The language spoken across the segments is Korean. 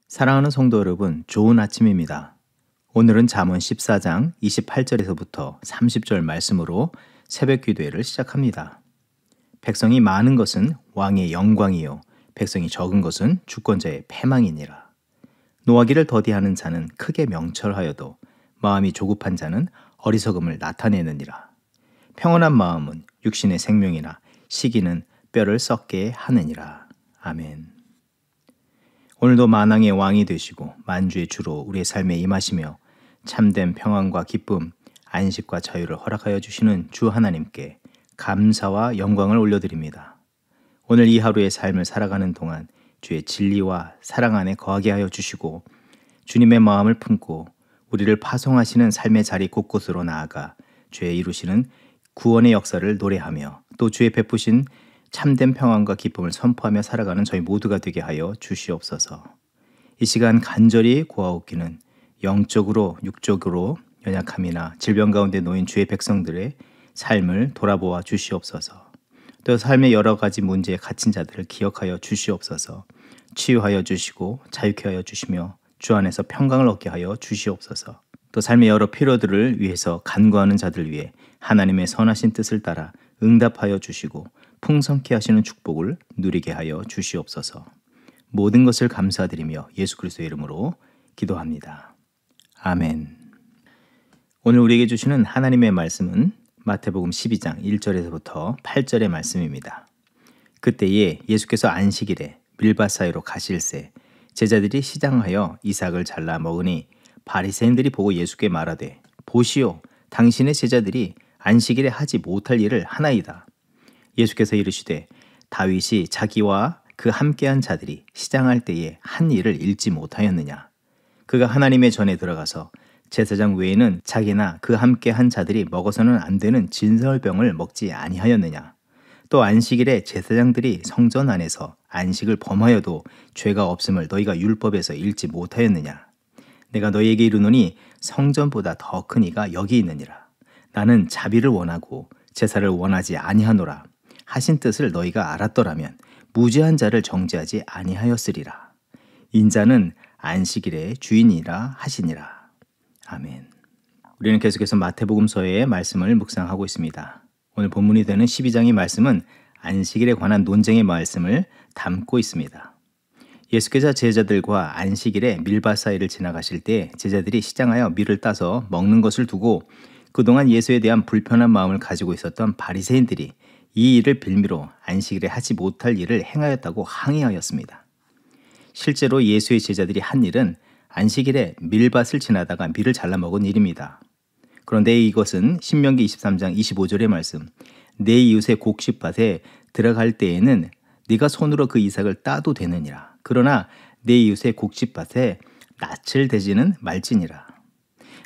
사랑하는 성도 여러분, 좋은 아침입니다. 오늘은 잠언 14장 28절에서부터 30절 말씀으로 새벽 기도회를 시작합니다. 백성이 많은 것은 왕의 영광이요 백성이 적은 것은 주권자의 패망이니라. 노하기를 더디하는 자는 크게 명철하여도 마음이 조급한 자는 어리석음을 나타내느니라. 평온한 마음은 육신의 생명이나 시기는 뼈를 썩게 하느니라. 아멘. 오늘도 만왕의 왕이 되시고 만주의 주로 우리의 삶에 임하시며 참된 평안과 기쁨, 안식과 자유를 허락하여 주시는 주 하나님께 감사와 영광을 올려드립니다. 오늘 이 하루의 삶을 살아가는 동안 주의 진리와 사랑 안에 거하게 하여 주시고 주님의 마음을 품고 우리를 파송하시는 삶의 자리 곳곳으로 나아가 주의 이루시는 구원의 역사를 노래하며 또 주의 베푸신 참된 평안과 기쁨을 선포하며 살아가는 저희 모두가 되게 하여 주시옵소서. 이 시간 간절히 구하옵기는 영적으로 육적으로 연약함이나 질병 가운데 놓인 주의 백성들의 삶을 돌아보아 주시옵소서. 또 삶의 여러 가지 문제에 갇힌 자들을 기억하여 주시옵소서. 치유하여 주시고 자유케 하여 주시며 주 안에서 평강을 얻게 하여 주시옵소서. 또 삶의 여러 필요들을 위해서 간구하는 자들 위해 하나님의 선하신 뜻을 따라 응답하여 주시고 풍성케 하시는 축복을 누리게 하여 주시옵소서. 모든 것을 감사드리며 예수 그리스도의 이름으로 기도합니다. 아멘. 오늘 우리에게 주시는 하나님의 말씀은 마태복음 12장 1절에서부터 8절의 말씀입니다. 그때에 예수께서 안식일에 밀밭 사이로 가실새 제자들이 시장하여 이삭을 잘라 먹으니 바리새인들이 보고 예수께 말하되 보시오, 당신의 제자들이 안식일에 하지 못할 일을 하나이다. 예수께서 이르시되 다윗이 자기와 그 함께한 자들이 시장할 때에 한 일을 잃지 못하였느냐. 그가 하나님의 전에 들어가서 제사장 외에는 자기나 그 함께한 자들이 먹어서는 안 되는 진설병을 먹지 아니하였느냐. 또 안식일에 제사장들이 성전 안에서 안식을 범하여도 죄가 없음을 너희가 율법에서 읽지 못하였느냐. 내가 너희에게 이르노니 성전보다 더 큰 이가 여기 있느니라. 나는 자비를 원하고 제사를 원하지 아니하노라. 하신 뜻을 너희가 알았더라면 무죄한 자를 정죄하지 아니하였으리라. 인자는 안식일의 주인이라 하시니라. 아멘. 우리는 계속해서 마태복음서의 말씀을 묵상하고 있습니다. 오늘 본문이 되는 12장의 말씀은 안식일에 관한 논쟁의 말씀을 담고 있습니다. 예수께서 제자들과 안식일에 밀밭 사이를 지나가실 때 제자들이 시장하여 밀을 따서 먹는 것을 두고 그동안 예수에 대한 불편한 마음을 가지고 있었던 바리새인들이 이 일을 빌미로 안식일에 하지 못할 일을 행하였다고 항의하였습니다. 실제로 예수의 제자들이 한 일은 안식일에 밀밭을 지나다가 밀을 잘라 먹은 일입니다. 그런데 이것은 신명기 23장 25절의 말씀, 내 이웃의 곡식밭에 들어갈 때에는 네가 손으로 그 이삭을 따도 되느니라. 그러나 내 이웃의 곡식밭에 낯을 대지는 말지니라.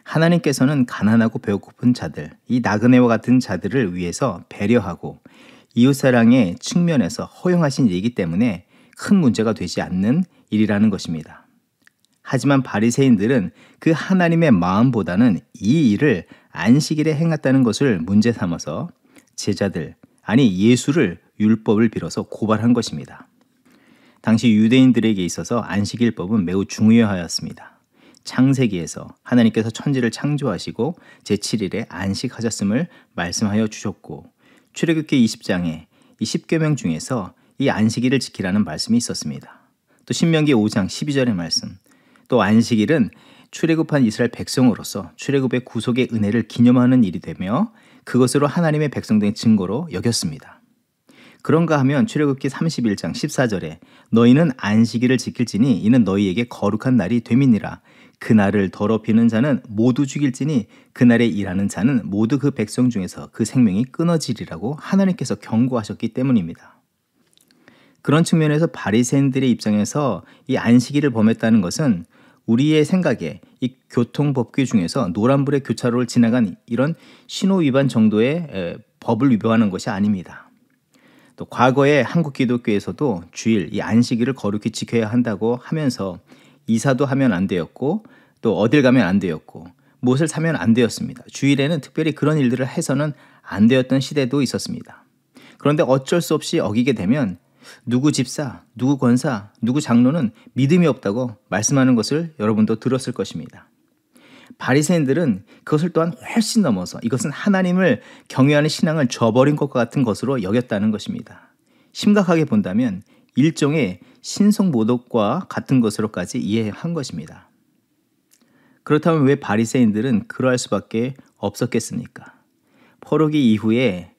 하나님께서는 가난하고 배고픈 자들, 이 나그네와 같은 자들을 위해서 배려하고 이웃사랑의 측면에서 허용하신 일이기 때문에 큰 문제가 되지 않는 일이라는 것입니다. 하지만 바리새인들은 그 하나님의 마음보다는 이 일을 안식일에 행했다는 것을 문제 삼아서 제자들, 아니 예수를 율법을 빌어서 고발한 것입니다. 당시 유대인들에게 있어서 안식일법은 매우 중요하였습니다. 창세기에서 하나님께서 천지를 창조하시고 제7일에 안식하셨음을 말씀하여 주셨고 출애굽기 20장에 이 10계명 중에서 이 안식일을 지키라는 말씀이 있었습니다. 또 신명기 5장 12절의 말씀, 또 안식일은 출애굽한 이스라엘 백성으로서 출애굽의 구속의 은혜를 기념하는 일이 되며 그것으로 하나님의 백성된 증거로 여겼습니다. 그런가 하면 출애굽기 31장 14절에 너희는 안식일을 지킬지니 이는 너희에게 거룩한 날이 됨이니라. 그날을 더럽히는 자는 모두 죽일지니 그날에 일하는 자는 모두 그 백성 중에서 그 생명이 끊어지리라고 하나님께서 경고하셨기 때문입니다. 그런 측면에서 바리새인들의 입장에서 이 안식일을 범했다는 것은 우리의 생각에 이 교통법규 중에서 노란불의 교차로를 지나간 이런 신호 위반 정도의 법을 위반하는 것이 아닙니다. 또 과거에 한국 기독교에서도 주일, 이 안식일을 거룩히 지켜야 한다고 하면서 이사도 하면 안 되었고 또 어딜 가면 안 되었고 무엇을 사면 안 되었습니다. 주일에는 특별히 그런 일들을 해서는 안 되었던 시대도 있었습니다. 그런데 어쩔 수 없이 어기게 되면 누구 집사, 누구 권사, 누구 장로는 믿음이 없다고 말씀하는 것을 여러분도 들었을 것입니다. 바리새인들은 그것을 또한 훨씬 넘어서 이것은 하나님을 경외하는 신앙을 저버린 것과 같은 것으로 여겼다는 것입니다. 심각하게 본다면 일종의 신성모독과 같은 것으로까지 이해한 것입니다. 그렇다면 왜 바리새인들은 그러할 수밖에 없었겠습니까? 포로기 이후에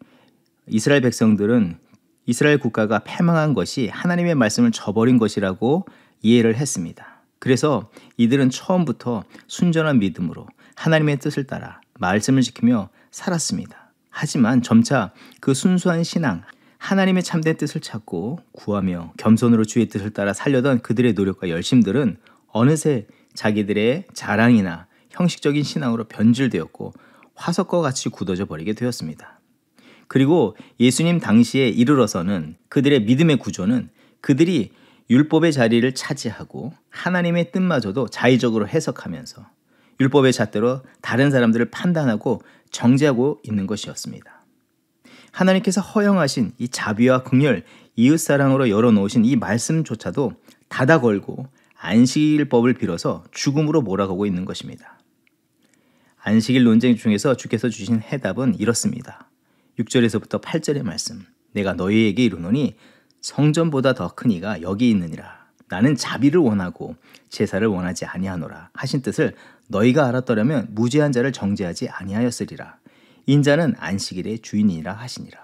이스라엘 백성들은 이스라엘 국가가 패망한 것이 하나님의 말씀을 저버린 것이라고 이해를 했습니다. 그래서 이들은 처음부터 순전한 믿음으로 하나님의 뜻을 따라 말씀을 지키며 살았습니다. 하지만 점차 그 순수한 신앙, 하나님의 참된 뜻을 찾고 구하며 겸손으로 주의 뜻을 따라 살려던 그들의 노력과 열심들은 어느새 자기들의 자랑이나 형식적인 신앙으로 변질되었고 화석과 같이 굳어져 버리게 되었습니다. 그리고 예수님 당시에 이르러서는 그들의 믿음의 구조는 그들이 율법의 자리를 차지하고 하나님의 뜻마저도 자의적으로 해석하면서 율법의 잣대로 다른 사람들을 판단하고 정죄하고 있는 것이었습니다. 하나님께서 허용하신 이 자비와 긍휼, 이웃사랑으로 열어놓으신 이 말씀조차도 닫아 걸고 안식일법을 빌어서 죽음으로 몰아가고 있는 것입니다. 안식일 논쟁 중에서 주께서 주신 해답은 이렇습니다. 6절에서부터 8절의 말씀. 내가 너희에게 이르노니 성전보다 더 큰 이가 여기 있느니라. 나는 자비를 원하고 제사를 원하지 아니하노라 하신 뜻을 너희가 알았더라면 무죄한 자를 정죄하지 아니하였으리라. 인자는 안식일의 주인이라 하시니라.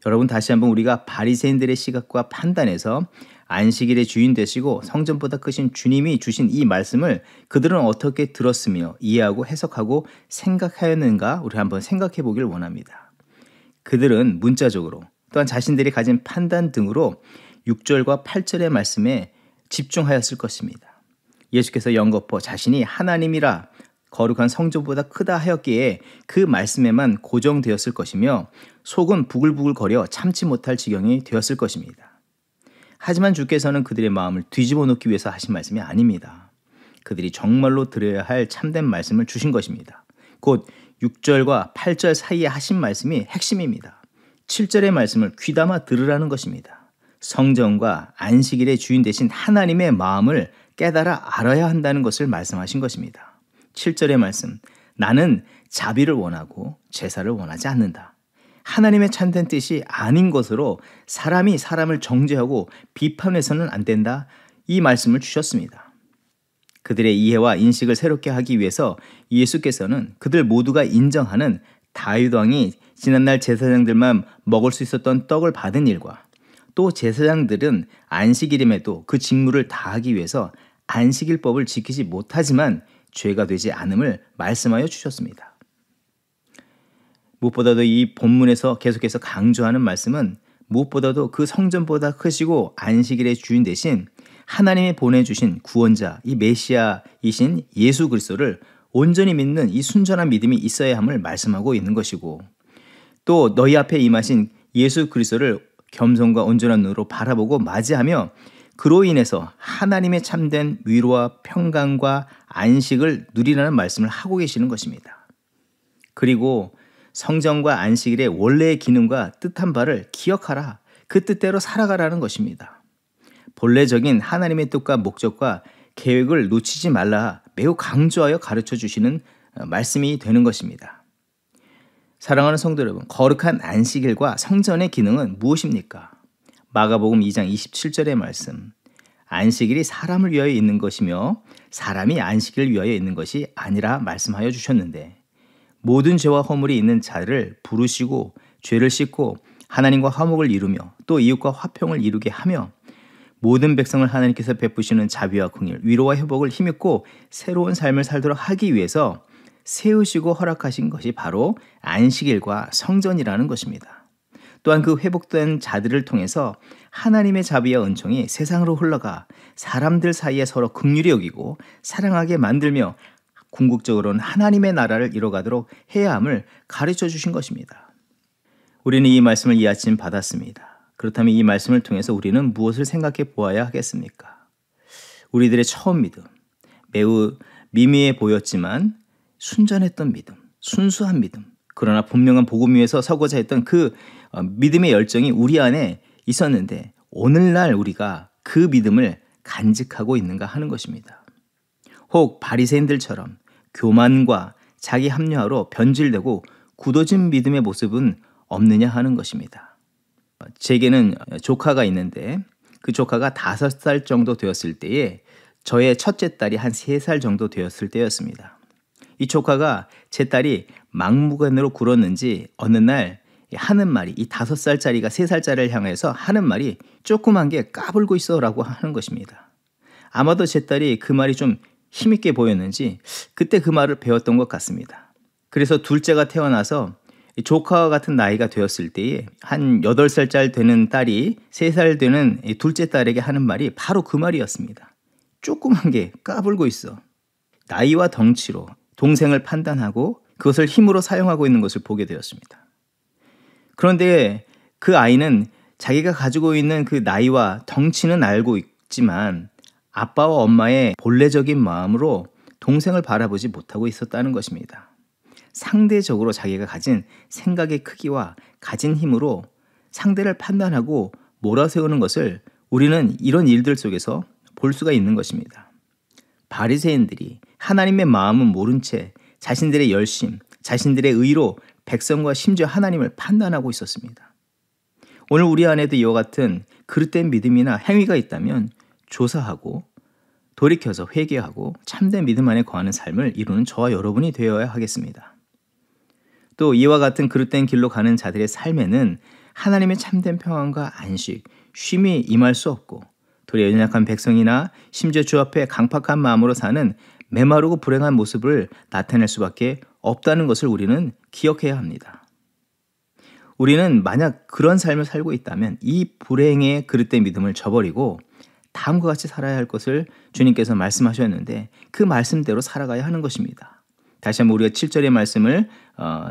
여러분, 다시 한번 우리가 바리새인들의 시각과 판단에서 안식일의 주인 되시고 성전보다 크신 주님이 주신 이 말씀을 그들은 어떻게 들었으며 이해하고 해석하고 생각하였는가 우리 한번 생각해 보길 원합니다. 그들은 문자적으로 또한 자신들이 가진 판단 등으로 6절과 8절의 말씀에 집중하였을 것입니다. 예수께서 연거푸 자신이 하나님이라 거룩한 성전보다 크다 하였기에 그 말씀에만 고정되었을 것이며 속은 부글부글 거려 참지 못할 지경이 되었을 것입니다. 하지만 주께서는 그들의 마음을 뒤집어 놓기 위해서 하신 말씀이 아닙니다. 그들이 정말로 들어야 할 참된 말씀을 주신 것입니다. 곧 6절과 8절 사이에 하신 말씀이 핵심입니다. 7절의 말씀을 귀담아 들으라는 것입니다. 성전과 안식일의 주인 되신 하나님의 마음을 깨달아 알아야 한다는 것을 말씀하신 것입니다. 7절의 말씀, 나는 자비를 원하고 제사를 원하지 않는다. 하나님의 참된 뜻이 아닌 것으로 사람이 사람을 정죄하고 비판해서는 안 된다. 이 말씀을 주셨습니다. 그들의 이해와 인식을 새롭게 하기 위해서 예수께서는 그들 모두가 인정하는 다윗 왕이 지난날 제사장들만 먹을 수 있었던 떡을 받은 일과 또 제사장들은 안식일임에도 그 직무를 다하기 위해서 안식일법을 지키지 못하지만 죄가 되지 않음을 말씀하여 주셨습니다. 무엇보다도 이 본문에서 계속해서 강조하는 말씀은 무엇보다도 그 성전보다 크시고 안식일의 주인 대신 하나님이 보내주신 구원자, 이 메시아이신 예수 그리스도를 온전히 믿는 이 순전한 믿음이 있어야 함을 말씀하고 있는 것이고, 또 너희 앞에 임하신 예수 그리스도를 겸손과 온전한 눈으로 바라보고 맞이하며 그로 인해서 하나님의 참된 위로와 평강과 안식을 누리라는 말씀을 하고 계시는 것입니다. 그리고 성전과 안식일의 원래의 기능과 뜻한 바를 기억하라. 그 뜻대로 살아가라는 것입니다. 본래적인 하나님의 뜻과 목적과 계획을 놓치지 말라 매우 강조하여 가르쳐 주시는 말씀이 되는 것입니다. 사랑하는 성도 여러분, 거룩한 안식일과 성전의 기능은 무엇입니까? 마가복음 2장 27절의 말씀, 안식일이 사람을 위하여 있는 것이며 사람이 안식일을 위하여 있는 것이 아니라 말씀하여 주셨는데, 모든 죄와 허물이 있는 자를 부르시고 죄를 씻고 하나님과 화목을 이루며 또 이웃과 화평을 이루게 하며 모든 백성을 하나님께서 베푸시는 자비와 긍휼, 위로와 회복을 힘입고 새로운 삶을 살도록 하기 위해서 세우시고 허락하신 것이 바로 안식일과 성전이라는 것입니다. 또한 그 회복된 자들을 통해서 하나님의 자비와 은총이 세상으로 흘러가 사람들 사이에 서로 긍휼히 여기고 사랑하게 만들며 궁극적으로는 하나님의 나라를 이뤄가도록 해야 함을 가르쳐 주신 것입니다. 우리는 이 말씀을 이 아침 받았습니다. 그렇다면 이 말씀을 통해서 우리는 무엇을 생각해 보아야 하겠습니까? 우리들의 처음 믿음, 매우 미미해 보였지만 순전했던 믿음, 순수한 믿음, 그러나 분명한 복음 위에서 서고자 했던 그 믿음의 열정이 우리 안에 있었는데 오늘날 우리가 그 믿음을 간직하고 있는가 하는 것입니다. 혹 바리새인들처럼 교만과 자기 합리화로 변질되고 굳어진 믿음의 모습은 없느냐 하는 것입니다. 제게는 조카가 있는데 그 조카가 5살 정도 되었을 때에 저의 첫째 딸이 한 3살 정도 되었을 때였습니다. 이 조카가 제 딸이 막무가내로 굴었는지 어느 날 하는 말이, 이 5살짜리가 3살짜리를 향해서 하는 말이 조그만 게 까불고 있어 라고 하는 것입니다. 아마도 제 딸이 그 말이 좀 힘있게 보였는지 그때 그 말을 배웠던 것 같습니다. 그래서 둘째가 태어나서 조카와 같은 나이가 되었을 때에 한 8살짜리 되는 딸이 3살 되는 둘째 딸에게 하는 말이 바로 그 말이었습니다. 조그만 게 까불고 있어. 나이와 덩치로 동생을 판단하고 그것을 힘으로 사용하고 있는 것을 보게 되었습니다. 그런데 그 아이는 자기가 가지고 있는 그 나이와 덩치는 알고 있지만 아빠와 엄마의 본래적인 마음으로 동생을 바라보지 못하고 있었다는 것입니다. 상대적으로 자기가 가진 생각의 크기와 가진 힘으로 상대를 판단하고 몰아세우는 것을 우리는 이런 일들 속에서 볼 수가 있는 것입니다. 바리새인들이 하나님의 마음은 모른 채 자신들의 열심, 자신들의 의로 백성과 심지어 하나님을 판단하고 있었습니다. 오늘 우리 안에도 이와 같은 그릇된 믿음이나 행위가 있다면 조사하고 돌이켜서 회개하고 참된 믿음 안에 거하는 삶을 이루는 저와 여러분이 되어야 하겠습니다. 또 이와 같은 그릇된 길로 가는 자들의 삶에는 하나님의 참된 평안과 안식, 쉼이 임할 수 없고 도리어 연약한 백성이나 심지어 주 앞에 강팍한 마음으로 사는 메마르고 불행한 모습을 나타낼 수밖에 없다는 것을 우리는 기억해야 합니다. 우리는 만약 그런 삶을 살고 있다면 이 불행의 그릇된 믿음을 저버리고 다음과 같이 살아야 할 것을 주님께서 말씀하셨는데 그 말씀대로 살아가야 하는 것입니다. 다시 한번 우리가 7절의 말씀을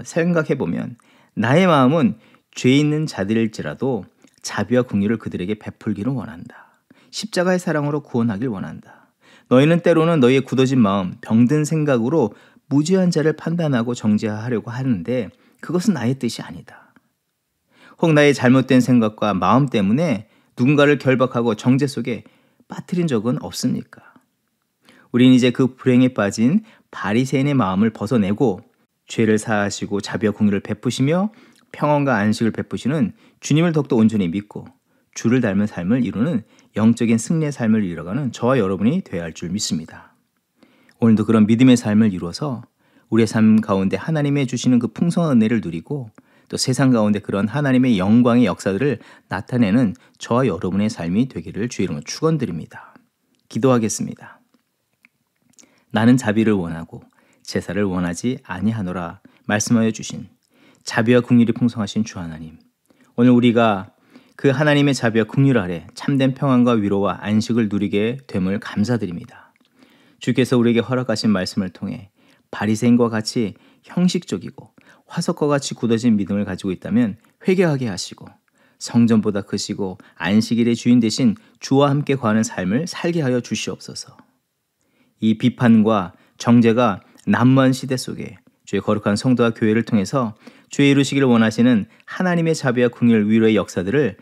생각해 보면 나의 마음은 죄 있는 자들일지라도 자비와 긍휼을 그들에게 베풀기를 원한다. 십자가의 사랑으로 구원하길 원한다. 너희는 때로는 너희의 굳어진 마음, 병든 생각으로 무죄한 자를 판단하고 정죄하려고 하는데 그것은 나의 뜻이 아니다. 혹 나의 잘못된 생각과 마음 때문에 누군가를 결박하고 정죄 속에 빠뜨린 적은 없습니까? 우리는 이제 그 불행에 빠진 바리새인의 마음을 벗어내고 죄를 사하시고 자비와 긍휼을 베푸시며 평안과 안식을 베푸시는 주님을 더욱더 온전히 믿고 주를 닮은 삶을 이루는 영적인 승리의 삶을 이뤄가는 저와 여러분이 되어야 할 줄 믿습니다. 오늘도 그런 믿음의 삶을 이루어서 우리의 삶 가운데 하나님의 주시는 그 풍성한 은혜를 누리고 또 세상 가운데 그런 하나님의 영광의 역사들을 나타내는 저와 여러분의 삶이 되기를 주의 이름으로 축원드립니다. 기도하겠습니다. 나는 자비를 원하고 제사를 원하지 아니하노라 말씀하여 주신 자비와 긍휼이 풍성하신 주 하나님, 오늘 우리가 그 하나님의 자비와 긍휼 아래 참된 평안과 위로와 안식을 누리게 됨을 감사드립니다. 주께서 우리에게 허락하신 말씀을 통해 바리새인과 같이 형식적이고 화석과 같이 굳어진 믿음을 가지고 있다면 회개하게 하시고 성전보다 크시고 안식일의 주인 되신 주와 함께 거하는 삶을 살게 하여 주시옵소서. 이 비판과 정죄가 난무한 시대 속에 주의 거룩한 성도와 교회를 통해서 주의 이루시기를 원하시는 하나님의 자비와 긍휼 위로의 역사들을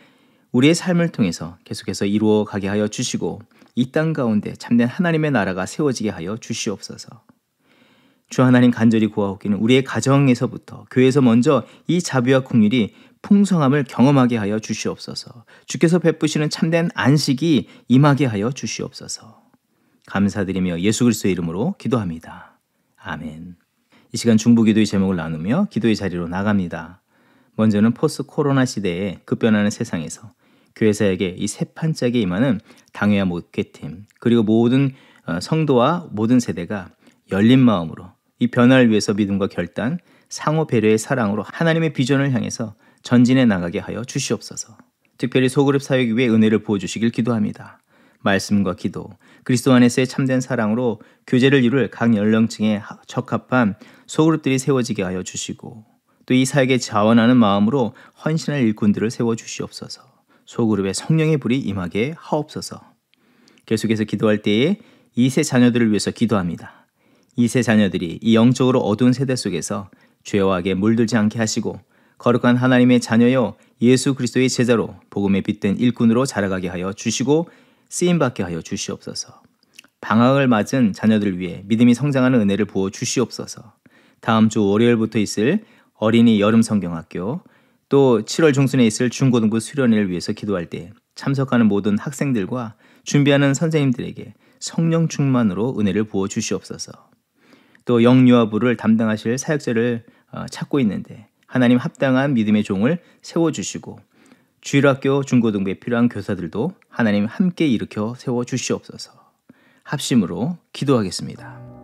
우리의 삶을 통해서 계속해서 이루어 가게 하여 주시고 이 땅 가운데 참된 하나님의 나라가 세워지게 하여 주시옵소서. 주 하나님 간절히 구하옵기는 우리의 가정에서부터 교회에서 먼저 이 자비와 긍휼이 풍성함을 경험하게 하여 주시옵소서. 주께서 베푸시는 참된 안식이 임하게 하여 주시옵소서. 감사드리며 예수 그리스도의 이름으로 기도합니다. 아멘. 이 시간 중보기도의 제목을 나누며 기도의 자리로 나갑니다. 먼저는 포스트 코로나 시대에 급변하는 세상에서 교회사에게 이 새판짝에 임하는 당회와 목회팀 그리고 모든 성도와 모든 세대가 열린 마음으로 이 변화를 위해서 믿음과 결단, 상호 배려의 사랑으로 하나님의 비전을 향해서 전진해 나가게 하여 주시옵소서. 특별히 소그룹 사역 위에 은혜를 부어주시길 기도합니다. 말씀과 기도, 그리스도 안에서의 참된 사랑으로 교제를 이룰 각 연령층에 적합한 소그룹들이 세워지게 하여 주시고 또 이 사역에 자원하는 마음으로 헌신할 일꾼들을 세워주시옵소서. 소그룹에 성령의 불이 임하게 하옵소서. 계속해서 기도할 때에 2세 자녀들을 위해서 기도합니다. 2세 자녀들이 이 영적으로 어두운 세대 속에서 죄와 악에 물들지 않게 하시고 거룩한 하나님의 자녀여 예수 그리스도의 제자로 복음에 빗댄 일꾼으로 자라가게 하여 주시고 쓰임받게 하여 주시옵소서. 방학을 맞은 자녀들 위해 믿음이 성장하는 은혜를 부어 주시옵소서. 다음 주 월요일부터 있을 어린이 여름 성경학교, 또 7월 중순에 있을 중고등부 수련회를 위해서 기도할 때 참석하는 모든 학생들과 준비하는 선생님들에게 성령 충만으로 은혜를 부어 주시옵소서. 또 영유아부를 담당하실 사역자를 찾고 있는데 하나님 합당한 믿음의 종을 세워주시고 주일학교 중고등부에 필요한 교사들도 하나님 함께 일으켜 세워주시옵소서. 합심으로 기도하겠습니다.